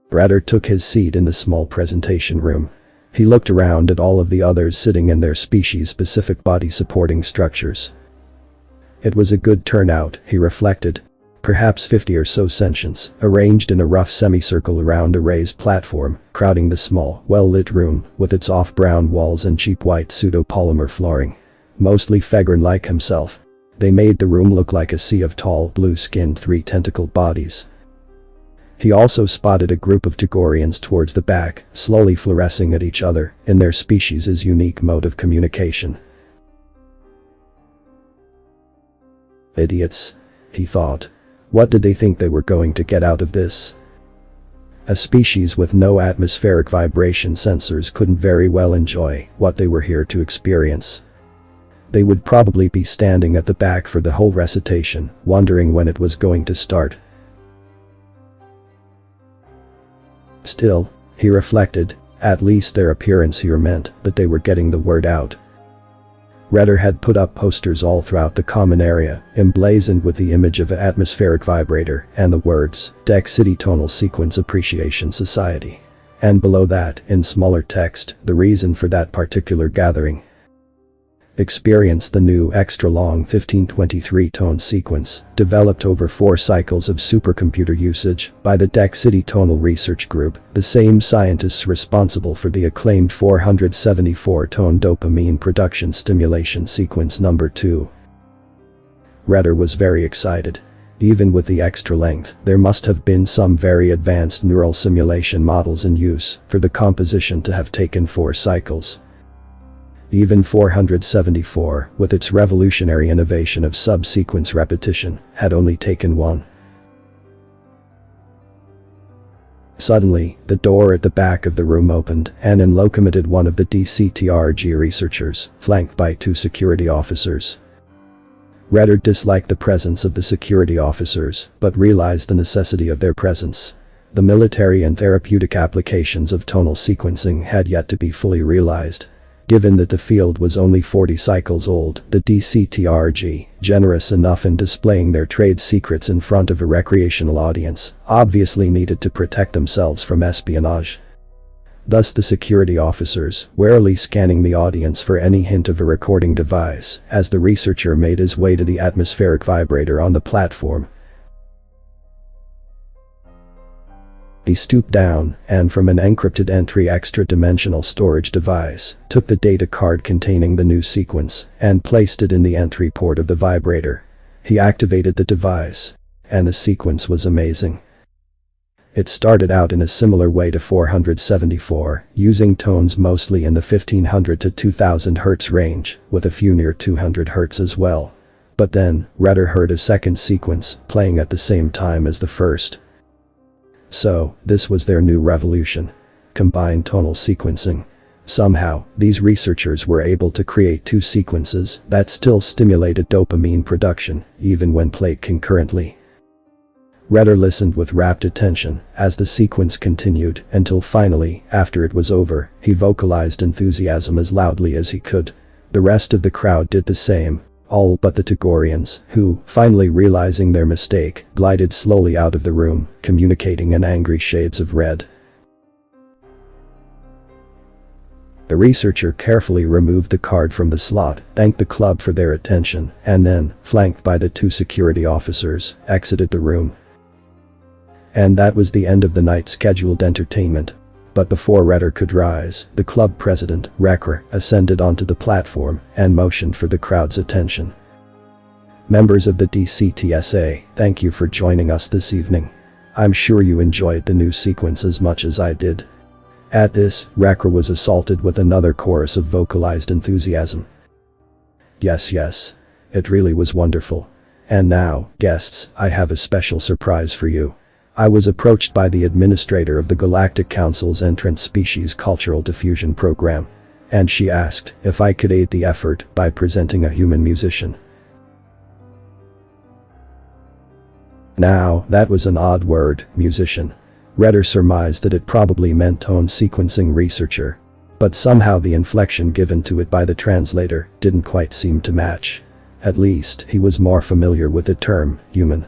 Ratter took his seat in the small presentation room. He looked around at all of the others sitting in their species-specific body-supporting structures. It was a good turnout, he reflected. Perhaps 50 or so sentients, arranged in a rough semicircle around a raised platform, crowding the small, well-lit room, with its off-brown walls and cheap white pseudo-polymer flooring. Mostly Fegrin like himself. They made the room look like a sea of tall, blue-skinned, three-tentacled bodies. He also spotted a group of Tagorians towards the back, slowly fluorescing at each other, in their species' unique mode of communication. Idiots, he thought. What did they think they were going to get out of this? A species with no atmospheric vibration sensors couldn't very well enjoy what they were here to experience. They would probably be standing at the back for the whole recitation, wondering when it was going to start. Still, he reflected, at least their appearance here meant that they were getting the word out. Redder had put up posters all throughout the common area, emblazoned with the image of an atmospheric vibrator and the words, Deck City Tonal Sequence Appreciation Society. And below that, in smaller text, the reason for that particular gathering. Experience the new extra-long 1523 tone sequence, developed over 4 cycles of supercomputer usage by the Deck City Tonal Research Group, the same scientists responsible for the acclaimed 474-tone dopamine production stimulation sequence number 2. Redder was very excited. Even with the extra length, there must have been some very advanced neural simulation models in use for the composition to have taken 4 cycles. Even 474, with its revolutionary innovation of sub-sequence repetition, had only taken 1. Suddenly, the door at the back of the room opened, and in locomoted one of the DCTRG researchers, flanked by 2 security officers. Redder disliked the presence of the security officers, but realized the necessity of their presence. The military and therapeutic applications of tonal sequencing had yet to be fully realized. Given that the field was only 40 cycles old, the DCTRG, generous enough in displaying their trade secrets in front of a recreational audience, obviously needed to protect themselves from espionage. Thus the security officers, warily scanning the audience for any hint of a recording device, as the researcher made his way to the atmospheric vibrator on the platform. He stooped down, and from an encrypted entry extra-dimensional storage device, took the data card containing the new sequence, and placed it in the entry port of the vibrator. He activated the device, and the sequence was amazing. It started out in a similar way to 474, using tones mostly in the 1500 to 2000 Hz range, with a few near 200 Hz as well. But then, Redder heard a second sequence, playing at the same time as the first. So, this was their new revolution. Combined tonal sequencing. Somehow, these researchers were able to create 2 sequences that still stimulated dopamine production, even when played concurrently. Redder listened with rapt attention as the sequence continued until finally, after it was over, he vocalized enthusiasm as loudly as he could. The rest of the crowd did the same. All but the Tagorians, who, finally realizing their mistake, glided slowly out of the room, communicating in angry shades of red. The researcher carefully removed the card from the slot, thanked the club for their attention, and then, flanked by the 2 security officers, exited the room. And that was the end of the night's scheduled entertainment. But before Redder could rise, the club president, Rekr, ascended onto the platform and motioned for the crowd's attention. Members of the DCTSA, thank you for joining us this evening. I'm sure you enjoyed the new sequence as much as I did. At this, Rekr was assaulted with another chorus of vocalized enthusiasm. Yes, it really was wonderful. And now, guests, I have a special surprise for you. I was approached by the administrator of the Galactic Council's Entrant Species Cultural Diffusion Program, and she asked if I could aid the effort by presenting a human musician. Now, that was an odd word, musician. Redder surmised that it probably meant tone sequencing researcher, but somehow the inflection given to it by the translator didn't quite seem to match. At least, he was more familiar with the term, human.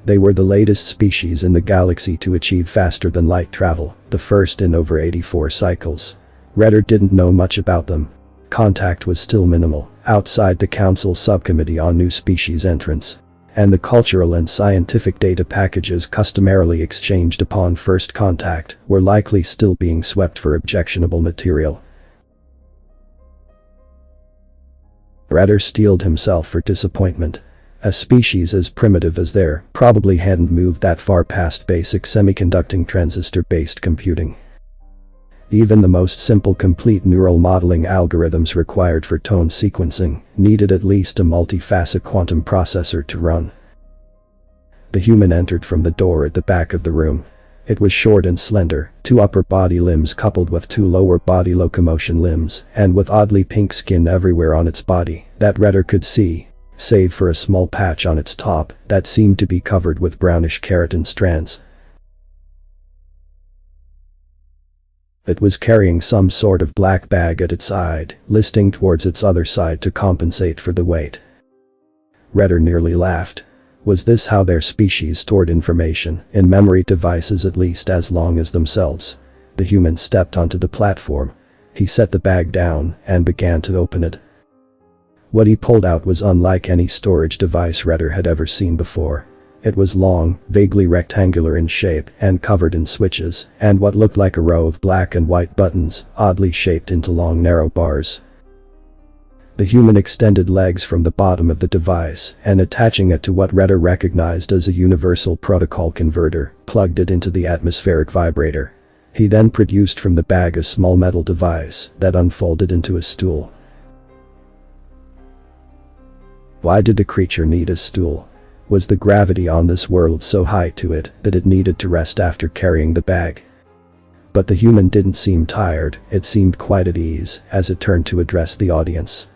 They were the latest species in the galaxy to achieve faster-than-light travel, the first in over 84 cycles. Redder didn't know much about them. Contact was still minimal, outside the Council subcommittee on new species entrants. And the cultural and scientific data packages customarily exchanged upon first contact were likely still being swept for objectionable material. Redder steeled himself for disappointment. A species as primitive as their probably hadn't moved that far past basic semiconducting transistor-based computing. Even the most simple complete neural modeling algorithms required for tone sequencing needed at least a multi-facet quantum processor to run. The human entered from the door at the back of the room. It was short and slender, 2 upper body limbs coupled with 2 lower body locomotion limbs, and with oddly pink skin everywhere on its body that Redder could see, save for a small patch on its top that seemed to be covered with brownish keratin strands. It was carrying some sort of black bag at its side, listing towards its other side to compensate for the weight. Redder nearly laughed. Was this how their species stored information, in memory devices at least as long as themselves? The human stepped onto the platform. He set the bag down and began to open it. What he pulled out was unlike any storage device Redder had ever seen before. It was long, vaguely rectangular in shape, and covered in switches, and what looked like a row of black and white buttons, oddly shaped into long narrow bars. The human extended legs from the bottom of the device, and attaching it to what Redder recognized as a universal protocol converter, plugged it into the atmospheric vibrator. He then produced from the bag a small metal device that unfolded into a stool. Why did the creature need a stool? Was the gravity on this world so high to it that it needed to rest after carrying the bag? But the human didn't seem tired, it seemed quite at ease as it turned to address the audience.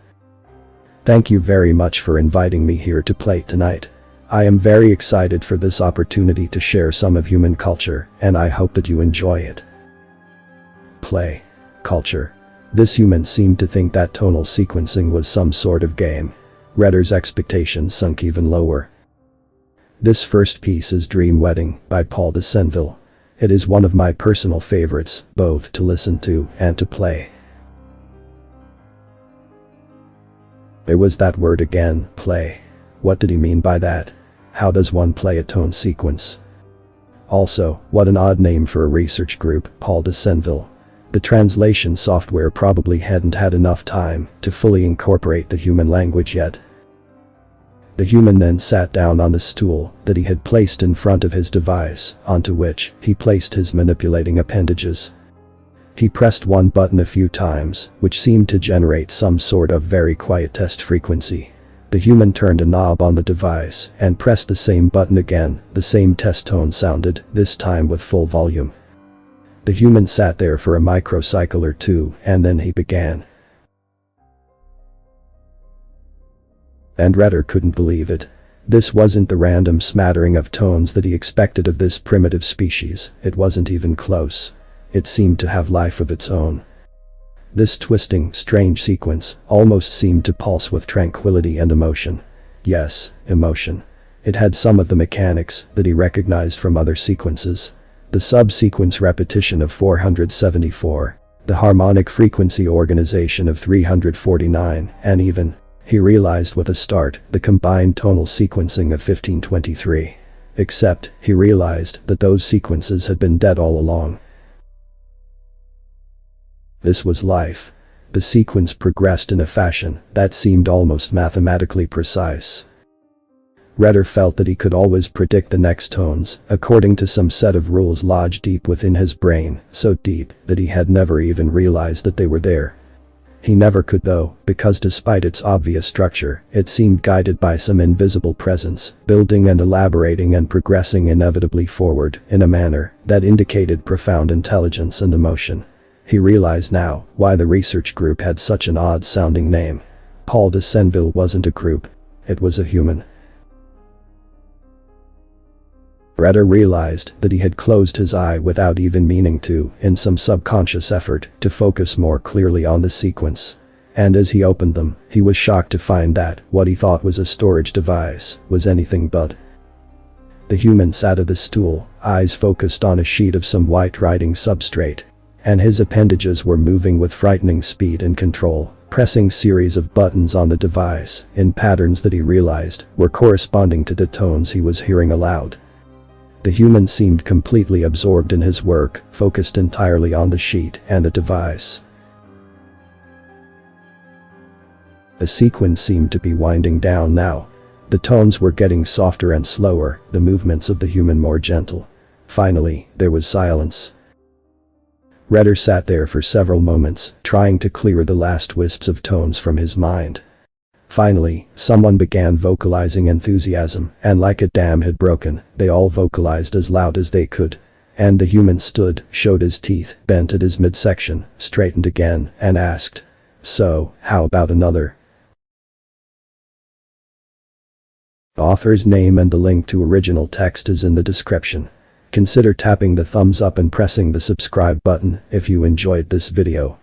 Thank you very much for inviting me here to play tonight. I am very excited for this opportunity to share some of human culture, and I hope that you enjoy it. Play. Culture. This human seemed to think that tonal sequencing was some sort of game. Redder's expectations sunk even lower. This first piece is Dream Wedding by Paul de Senneville. It is one of my personal favorites, both to listen to and to play. There was that word again, play. What did he mean by that? How does one play a tone sequence? Also, what an odd name for a research group, Paul de Senneville. The translation software probably hadn't had enough time to fully incorporate the human language yet. The human then sat down on the stool that he had placed in front of his device, onto which he placed his manipulating appendages. He pressed one button a few times, which seemed to generate some sort of very quiet test frequency. The human turned a knob on the device and pressed the same button again. The same test tone sounded, this time with full volume. The human sat there for a microcycle or two, and then he began. And Redder couldn't believe it. This wasn't the random smattering of tones that he expected of this primitive species, it wasn't even close. It seemed to have life of its own. This twisting, strange sequence almost seemed to pulse with tranquility and emotion. Yes, emotion. It had some of the mechanics that he recognized from other sequences. The sub-sequence repetition of 474, the harmonic frequency organization of 349, and even, he realized with a start, the combined tonal sequencing of 1523. Except, he realized that those sequences had been dead all along. This was life. The sequence progressed in a fashion that seemed almost mathematically precise. Redder felt that he could always predict the next tones, according to some set of rules lodged deep within his brain, so deep that he had never even realized that they were there. He never could though, because despite its obvious structure, it seemed guided by some invisible presence, building and elaborating and progressing inevitably forward in a manner that indicated profound intelligence and emotion. He realized now why the research group had such an odd-sounding name. Paul de Senneville wasn't a group. It was a human. Redder realized that he had closed his eye without even meaning to, in some subconscious effort to focus more clearly on the sequence. And as he opened them, he was shocked to find that what he thought was a storage device was anything but. The human sat at the stool, eyes focused on a sheet of some white writing substrate. And his appendages were moving with frightening speed and control, pressing series of buttons on the device in patterns that he realized were corresponding to the tones he was hearing aloud. The human seemed completely absorbed in his work, focused entirely on the sheet and the device. The sequence seemed to be winding down now. The tones were getting softer and slower, the movements of the human more gentle. Finally, there was silence. Redder sat there for several moments, trying to clear the last wisps of tones from his mind. Finally, someone began vocalizing enthusiasm, and like a dam had broken, they all vocalized as loud as they could. And the human stood, showed his teeth, bent at his midsection, straightened again, and asked, "So, how about another?" The author's name and the link to original text is in the description. Consider tapping the thumbs up and pressing the subscribe button if you enjoyed this video.